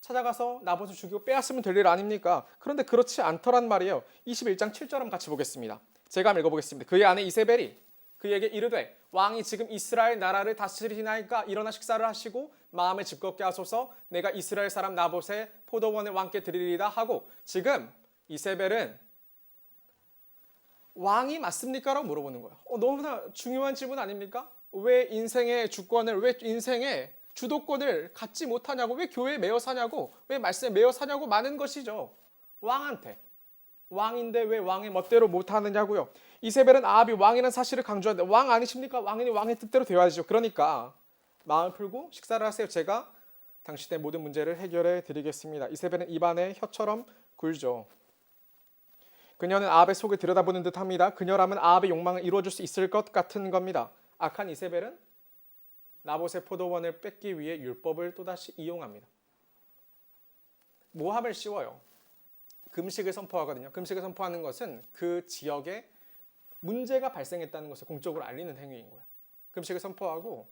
찾아가서 나봇을 죽이고 빼앗으면 될 일 아닙니까? 그런데 그렇지 않더란 말이에요. 21장 7절 한번 같이 보겠습니다. 제가 한번 읽어보겠습니다. 그의 아내 이세벨이 그에게 이르되 왕이 지금 이스라엘 나라를 다스리시나이까 일어나 식사를 하시고 마음을 즐겁게 하소서 내가 이스라엘 사람 나봇의 포도원을 왕께 드리리다 하고 지금 이세벨은 왕이 맞습니까? 라고 물어보는 거예요. 너무나 중요한 질문 아닙니까? 왜 인생의 주권을, 왜 인생의 주도권을 갖지 못하냐고, 왜 교회에 매여 사냐고, 왜 말씀에 매여 사냐고 많은 것이죠. 왕한테. 왕인데 왜 왕의 멋대로 못하느냐고요. 이세벨은 아합이 왕이라는 사실을 강조하는데 왕 아니십니까? 왕이니 왕의 뜻대로 되어야죠. 그러니까 마음 풀고 식사를 하세요. 제가 당신의 모든 문제를 해결해 드리겠습니다. 이세벨은 입안에 혀처럼 굴죠. 그녀는 아합의 속을 들여다보는 듯합니다. 그녀라면 아합의 욕망을 이루어줄 수 있을 것 같은 겁니다. 악한 이세벨은 나봇의 포도원을 뺏기 위해 율법을 또다시 이용합니다. 모함을 씌워요. 금식을 선포하거든요. 금식을 선포하는 것은 그 지역에 문제가 발생했다는 것을 공적으로 알리는 행위인 거예요. 금식을 선포하고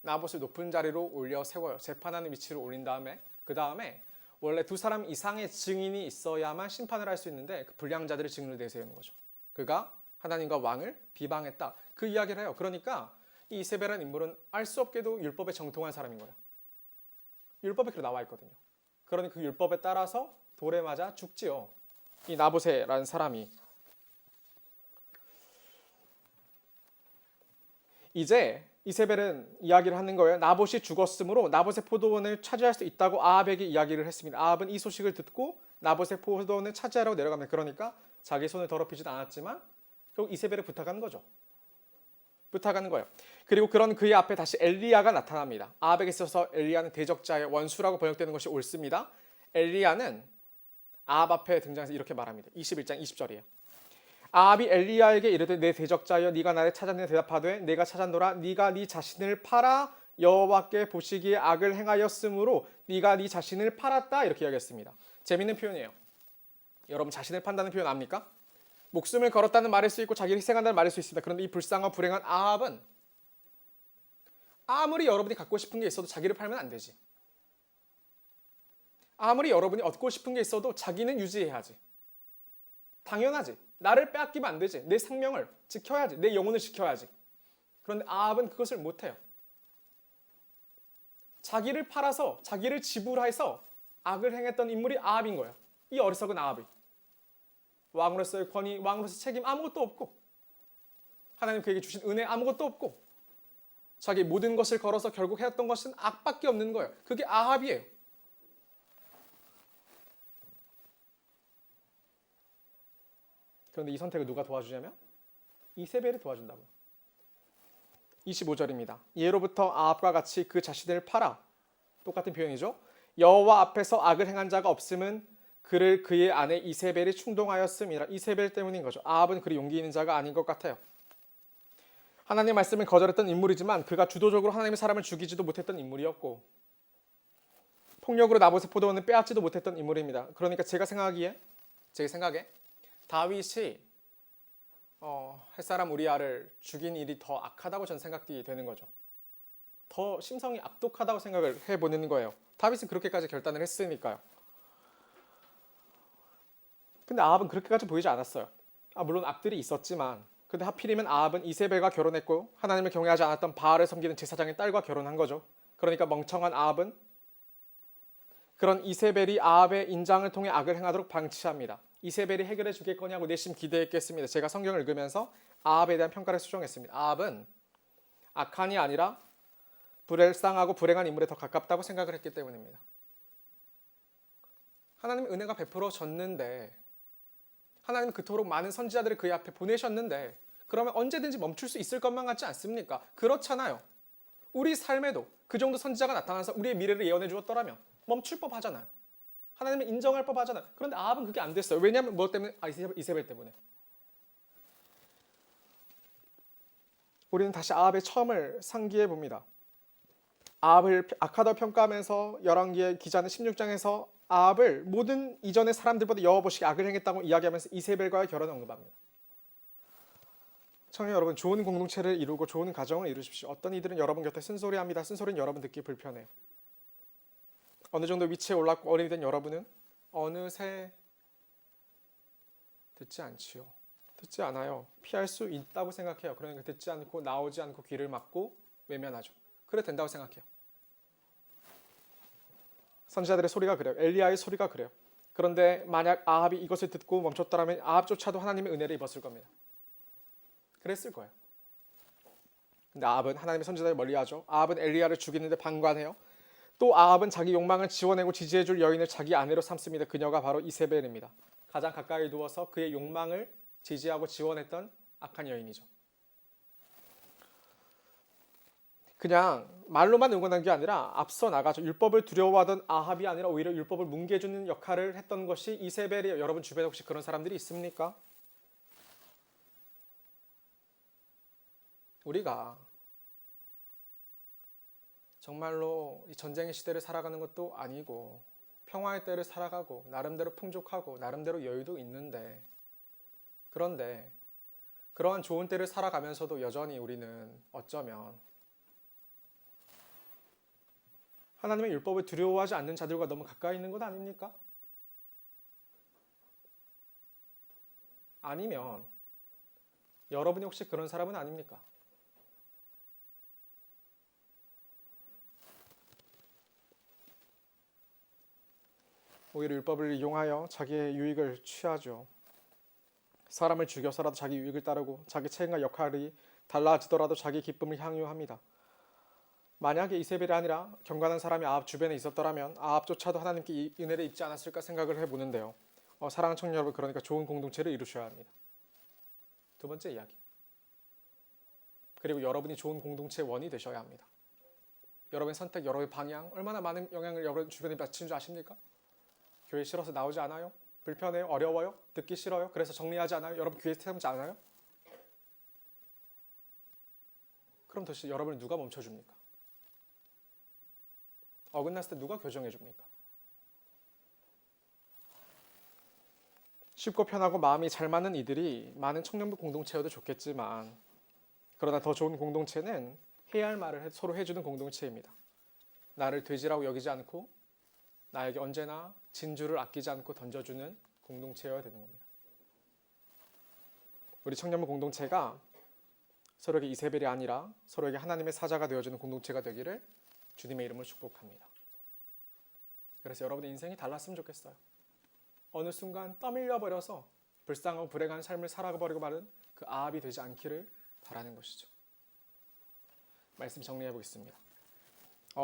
나봇을 높은 자리로 올려 세워요. 재판하는 위치로 올린 다음에 그 다음에 원래 두 사람 이상의 증인이 있어야만 심판을 할 수 있는데 그 불량자들의 증인을 내세우는 거죠. 그가 하나님과 왕을 비방했다. 그 이야기를 해요. 그러니까 이 이세벨이라는 인물은 알 수 없게도 율법에 정통한 사람인 거예요. 율법에 그렇게 나와 있거든요. 그러니 그 율법에 따라서 돌에 맞아 죽지요. 이 나봇이라는 사람이. 이제 이세벨은 이야기를 하는 거예요. 나봇이 죽었으므로 나봇의 포도원을 차지할 수 있다고 아합에게 이야기를 했습니다. 아합은 이 소식을 듣고 나봇의 포도원을 차지하려고 내려갑니다. 그러니까 자기 손을 더럽히지도 않았지만 결국 이세벨을 부탁하는 거죠. 부탁하는 거예요. 그리고 그런 그의 앞에 다시 엘리야가 나타납니다. 아합에게 있어서 엘리야는 대적자의 원수라고 번역되는 것이 옳습니다. 엘리야는 아합 앞에 등장해서 이렇게 말합니다. 21장 20절이에요. 아합이 엘리야에게 이르되 내 대적자여 네가 나를 찾았느냐 대답하되 내가 찾았노라 네가 네 자신을 팔아 여호와께 보시기에 악을 행하였으므로 네가 네 자신을 팔았다 이렇게 이야기했습니다. 재밌는 표현이에요. 여러분 자신을 판다는 표현 압니까? 목숨을 걸었다는 말일 수 있고 자기를 희생한다는 말일 수 있습니다. 그런데 이 불쌍한 불행한 아합은 아무리 여러분이 갖고 싶은 게 있어도 자기를 팔면 안 되지. 아무리 여러분이 얻고 싶은 게 있어도 자기는 유지해야지. 당연하지. 나를 빼앗기면 안 되지. 내 생명을 지켜야지. 내 영혼을 지켜야지. 그런데 아합은 그것을 못해요. 자기를 팔아서 자기를 지불해서 악을 행했던 인물이 아합인 거예요. 이 어리석은 아합이. 왕으로서의 권위, 왕으로서의 책임 아무것도 없고 하나님 그에게 주신 은혜 아무것도 없고 자기 모든 것을 걸어서 결국 해왔던 것은 악밖에 없는 거예요. 그게 아합이에요. 그런데 이 선택을 누가 도와주냐면 이세벨이 도와준다고요. 25절입니다. 예로부터 아합과 같이 그 자신을 팔아 똑같은 표현이죠. 여호와 앞에서 악을 행한 자가 없음은 그를 그의 아내 이세벨이 충동하였음이라. 이세벨 때문인 거죠. 아합은 그리 용기 있는 자가 아닌 것 같아요. 하나님의 말씀을 거절했던 인물이지만 그가 주도적으로 하나님의 사람을 죽이지도 못했던 인물이었고 폭력으로 나봇의 포도원을 빼앗지도 못했던 인물입니다. 그러니까 제 생각에 다윗이 햇사람 우리아를 죽인 일이 더 악하다고 저는 생각이 되는 거죠. 더 심성이 악독하다고 생각을 해보는 거예요. 다윗은 그렇게까지 결단을 했으니까요. 근데 아합은 그렇게까지 보이지 않았어요. 물론 악들이 있었지만 근데 하필이면 아합은 이세벨과 결혼했고 하나님을 경외하지 않았던 바알을 섬기는 제사장의 딸과 결혼한 거죠. 그러니까 멍청한 아합은 그런 이세벨이 아합의 인장을 통해 악을 행하도록 방치합니다. 이세벨이 해결해 주겠거냐고 내심 기대했겠습니다. 제가 성경을 읽으면서 아합에 대한 평가를 수정했습니다. 아합은 악한이 아니라 불쌍하고 불행한 인물에 더 가깝다고 생각을 했기 때문입니다. 하나님의 은혜가 베풀어졌는데 하나님은 그토록 많은 선지자들을 그의 앞에 보내셨는데 그러면 언제든지 멈출 수 있을 것만 같지 않습니까? 그렇잖아요. 우리 삶에도 그 정도 선지자가 나타나서 우리의 미래를 예언해 주었더라면 멈출 법 하잖아요. 하나님은 인정할 법 하잖아요. 그런데 아합은 그게 안 됐어요. 왜냐하면 뭐 때문에? 이세벨 때문에. 우리는 다시 아합의 처음을 상기해 봅니다. 아합을 악하다고 평가하면서 열왕기의 기자는 16장에서 아합을 모든 이전의 사람들보다 여호와 보시기에 악을 행했다고 이야기하면서 이세벨과의 결혼을 언급합니다. 청년 여러분, 좋은 공동체를 이루고 좋은 가정을 이루십시오. 어떤 이들은 여러분 곁에 쓴소리합니다. 쓴소리는 여러분 듣기 불편해요. 어느 정도 위치에 올랐고 어른이 된 여러분은 어느새 듣지 않지요. 듣지 않아요. 피할 수 있다고 생각해요. 그러니까 듣지 않고 나오지 않고 귀를 막고 외면하죠. 그래 된다고 생각해요. 선지자들의 소리가 그래요. 엘리야의 소리가 그래요. 그런데 만약 아합이 이것을 듣고 멈췄더라면 아합조차도 하나님의 은혜를 입었을 겁니다. 그랬을 거예요. 근데 아합은 하나님의 선지자를 멀리하죠. 아합은 엘리야를 죽이는데 방관해요. 또 아합은 자기 욕망을 지워내고 지지해줄 여인을 자기 아내로 삼습니다. 그녀가 바로 이세벨입니다. 가장 가까이 두어서 그의 욕망을 지지하고 지원했던 악한 여인이죠. 그냥 말로만 응원한 게 아니라 앞서 나가죠. 율법을 두려워하던 아합이 아니라 오히려 율법을 뭉개주는 역할을 했던 것이 이세벨이에요. 여러분 주변에 혹시 그런 사람들이 있습니까? 우리가 정말로 이 전쟁의 시대를 살아가는 것도 아니고 평화의 때를 살아가고 나름대로 풍족하고 나름대로 여유도 있는데 그런데 그러한 좋은 때를 살아가면서도 여전히 우리는 어쩌면 하나님의 율법을 두려워하지 않는 자들과 너무 가까이 있는 것 아닙니까? 아니면 여러분이 혹시 그런 사람은 아닙니까? 오히려 율법을 이용하여 자기의 유익을 취하죠. 사람을 죽여서라도 자기 유익을 따르고 자기 책임과 역할이 달라지더라도 자기 기쁨을 향유합니다. 만약에 이세벨이 아니라 경건한 사람이 아합 주변에 있었더라면 아합조차도 하나님께 이 은혜를 입지 않았을까 생각을 해보는데요. 사랑하는 청년 여러분, 그러니까 좋은 공동체를 이루셔야 합니다. 두 번째 이야기. 그리고 여러분이 좋은 공동체의 원이 되셔야 합니다. 여러분의 선택, 여러분의 방향, 얼마나 많은 영향을 여러분 주변에 미치는 줄 아십니까? 교회 싫어서 나오지 않아요? 불편해요? 어려워요? 듣기 싫어요? 그래서 정리하지 않아요? 여러분 교회 태우지 않아요? 그럼 도대체 여러분을 누가 멈춰줍니까? 어긋났을 때 누가 교정해줍니까? 쉽고 편하고 마음이 잘 맞는 이들이 많은 청년부 공동체여도 좋겠지만, 그러나 더 좋은 공동체는 해야 할 말을 서로 해주는 공동체입니다. 나를 돼지라고 여기지 않고 나에게 언제나 진주를 아끼지 않고 던져주는 공동체여야 되는 겁니다. 우리 청년부 공동체가 서로에게 이세벨이 아니라 서로에게 하나님의 사자가 되어주는 공동체가 되기를 주님의 이름으로 축복합니다. 그래서 여러분의 인생이 달랐으면 좋겠어요. 어느 순간 떠밀려 버려서 불쌍하고 불행한 삶을 살아버리고 마는 그 아합이 되지 않기를 바라는 것이죠. 말씀 정리해 보겠습니다.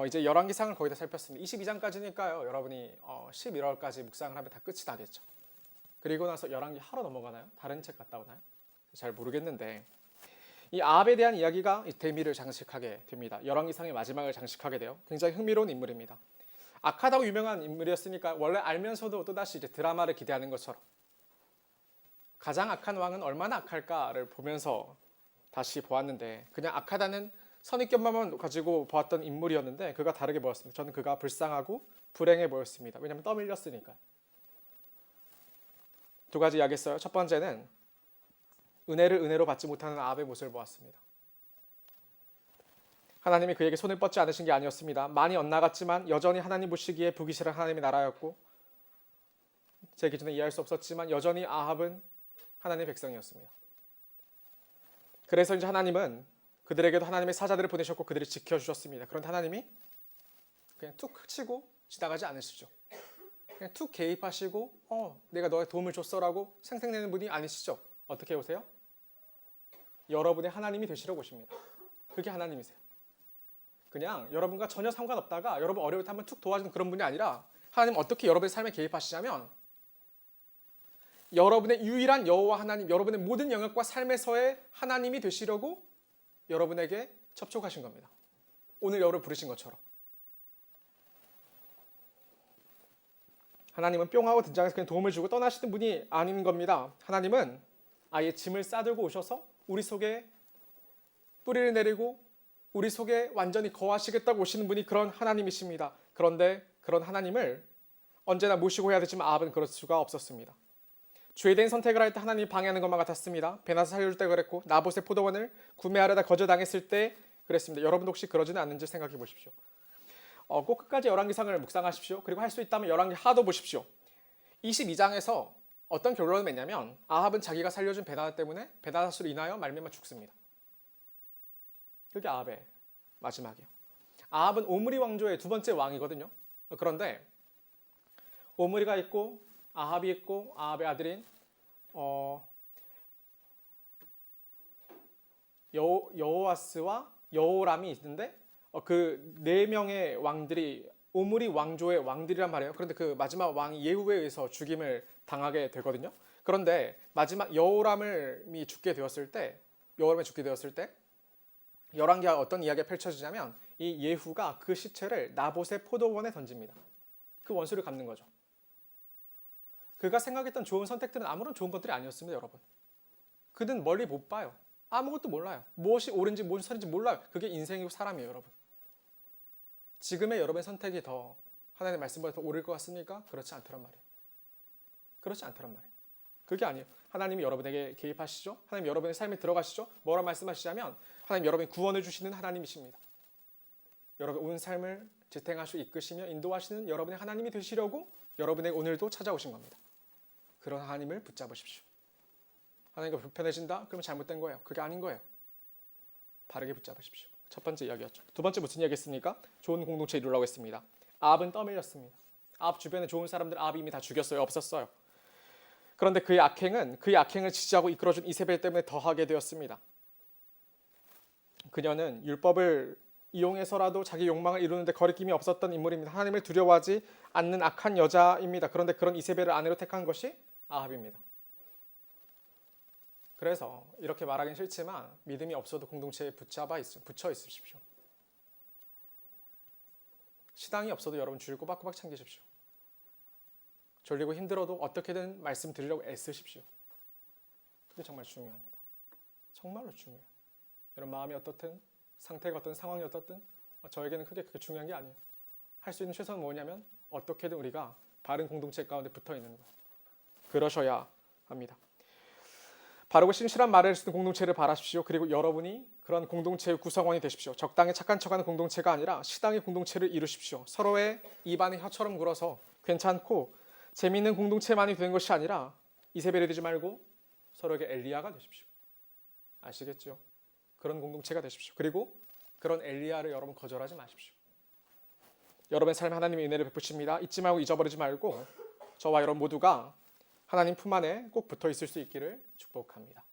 이제 열왕기상을 거의 다 살폈습니다. 22장까지니까요. 여러분이 11월까지 묵상을 하면 다 끝이 나겠죠. 그리고 나서 열왕기 하러 넘어가나요? 다른 책 갔다 오나요? 잘 모르겠는데, 이 아합에 대한 이야기가 이 대미를 장식하게 됩니다. 열왕기상의 마지막을 장식하게 돼요. 굉장히 흥미로운 인물입니다. 악하다고 유명한 인물이었으니까 원래 알면서도 또다시 이제 드라마를 기대하는 것처럼 가장 악한 왕은 얼마나 악할까를 보면서 다시 보았는데, 그냥 악하다는 선입견만 가지고 보았던 인물이었는데 그가 다르게 보였습니다. 저는 그가 불쌍하고 불행해 보였습니다. 왜냐하면 떠밀렸으니까. 두 가지 이야기했어요. 첫 번째는 은혜를 은혜로 받지 못하는 아합의 모습을 보았습니다. 하나님이 그에게 손을 뻗지 않으신 게 아니었습니다. 많이 엇나갔지만 여전히 하나님 보시기에 부귀실한 하나님의 나라였고, 제 기준에 이해할 수 없었지만 여전히 아합은 하나님의 백성이었습니다. 그래서 이제 하나님은 그들에게도 하나님의 사자들을 보내셨고 그들을 지켜주셨습니다. 그런데 하나님이 그냥 툭 치고 지나가지 않으시죠. 그냥 툭 개입하시고 내가 너의 도움을 줬어라고 생색내는 분이 아니시죠. 어떻게 오세요? 여러분의 하나님이 되시려고 오십니다. 그게 하나님이세요. 그냥 여러분과 전혀 상관없다가 여러분 어려울 때 한번 툭 도와주는 그런 분이 아니라, 하나님 어떻게 여러분의 삶에 개입하시냐면 여러분의 유일한 여호와 하나님, 여러분의 모든 영역과 삶에서의 하나님이 되시려고 여러분에게 접촉하신 겁니다. 오늘 여러분 부르신 것처럼. 하나님은 뿅 하고 등장해서 그냥 도움을 주고 떠나시는 분이 아닌 겁니다. 하나님은 아예 짐을 싸들고 오셔서 우리 속에 뿌리를 내리고 우리 속에 완전히 거하시겠다고 오시는 분이 그런 하나님이십니다. 그런데 그런 하나님을 언제나 모시고 해야 되지만 아합은 그럴 수가 없었습니다. 죄된 선택을 할 때 하나님이 방해하는 것만 같았습니다. 베나스 살려줄 때 그랬고, 나봇의 포도원을 구매하려다 거절당했을 때 그랬습니다. 여러분도 혹시 그러지는 않는지 생각해 보십시오. 꼭 끝까지 열왕기상을 묵상하십시오. 그리고 할 수 있다면 열왕기 하도 보십시오. 22장에서 어떤 결론을 맺냐면 아합은 자기가 살려준 베나다 때문에 베나다스로 인하여 말미암아 죽습니다. 그게 아합의 마지막이에요. 아합은 오므리 왕조의 두 번째 왕이거든요. 그런데 오므리가 있고 아합이 있고 아합의 아들인 여호와스와 여호람이 있는데 그 네 명의 왕들이 오므리 왕조의 왕들이란 말이에요. 그런데 그 마지막 왕이 예후에 의해서 죽임을 당하게 되거든요. 그런데 마지막 여호람이 죽게 되었을 때 열왕기가 어떤 이야기가 펼쳐지냐면 이 예후가 그 시체를 나봇의 포도원에 던집니다. 그 원수를 갚는 거죠. 그가 생각했던 좋은 선택들은 아무런 좋은 것들이 아니었습니다, 여러분. 그는 멀리 못 봐요. 아무것도 몰라요. 무엇이 옳은지 무엇이 선인지 몰라요. 그게 인생이고 사람이에요, 여러분. 지금의 여러분의 선택이 더 하나님의 말씀보다 더 옳을 것 같습니까? 그렇지 않더란 말이에요. 그게 아니에요. 하나님이 여러분에게 개입하시죠. 하나님이 여러분의 삶에 들어가시죠. 뭐라 말씀하시자면 하나님 여러분이 구원을 주시는 하나님이십니다. 여러분 온 삶을 지탱하시고 이끄시며 인도하시는 여러분의 하나님이 되시려고 여러분의 오늘도 찾아오신 겁니다. 그런 하나님을 붙잡으십시오. 하나님과 불편해진다? 그러면 잘못된 거예요. 그게 아닌 거예요. 바르게 붙잡으십시오. 첫 번째 이야기였죠. 두 번째 무슨 이야기했습니까? 좋은 공동체 이루려고 했습니다. 아합은 떠밀렸습니다. 아합 주변에 좋은 사람들 아합이 이미 다 죽였어요. 없었어요. 그런데 그의 악행을 지지하고 이끌어준 이세벨 때문에 더하게 되었습니다. 그녀는 율법을 이용해서라도 자기 욕망을 이루는데 거리낌이 없었던 인물입니다. 하나님을 두려워하지 않는 악한 여자입니다. 그런데 그런 이세벨을 아내로 택한 것이 아합입니다. 그래서 이렇게 말하긴 싫지만 믿음이 없어도 공동체에 붙여 있으십시오. 신앙이 없어도 여러분 주일 꼬박꼬박 챙기십시오. 졸리고 힘들어도 어떻게든 말씀 드리려고 애쓰십시오. 그게 정말 중요합니다. 정말로 중요해요. 여러분 마음이 어떻든 상태가 어떤 상황이 어떻든 저에게는 크게 그게 중요한 게 아니에요. 할 수 있는 최선은 뭐냐면 어떻게든 우리가 바른 공동체 가운데 붙어 있는 거예요. 그러셔야 합니다. 바르고 신실한 말을 할 수 있는 공동체를 바라십시오. 그리고 여러분이 그런 공동체의 구성원이 되십시오. 적당히 착한 척하는 공동체가 아니라 시당의 공동체를 이루십시오. 서로의 입안에 혀처럼 굴어서 괜찮고 재미있는 공동체만이 되는 것이 아니라 이세벨이 되지 말고 서로에게 엘리야가 되십시오. 아시겠죠? 그런 공동체가 되십시오. 그리고 그런 엘리야를 여러분 거절하지 마십시오. 여러분의 삶에 하나님의 은혜를 베푸십니다. 잊지 말고 잊어버리지 말고 저와 여러분 모두가 하나님 품 안에 꼭 붙어 있을 수 있기를 축복합니다.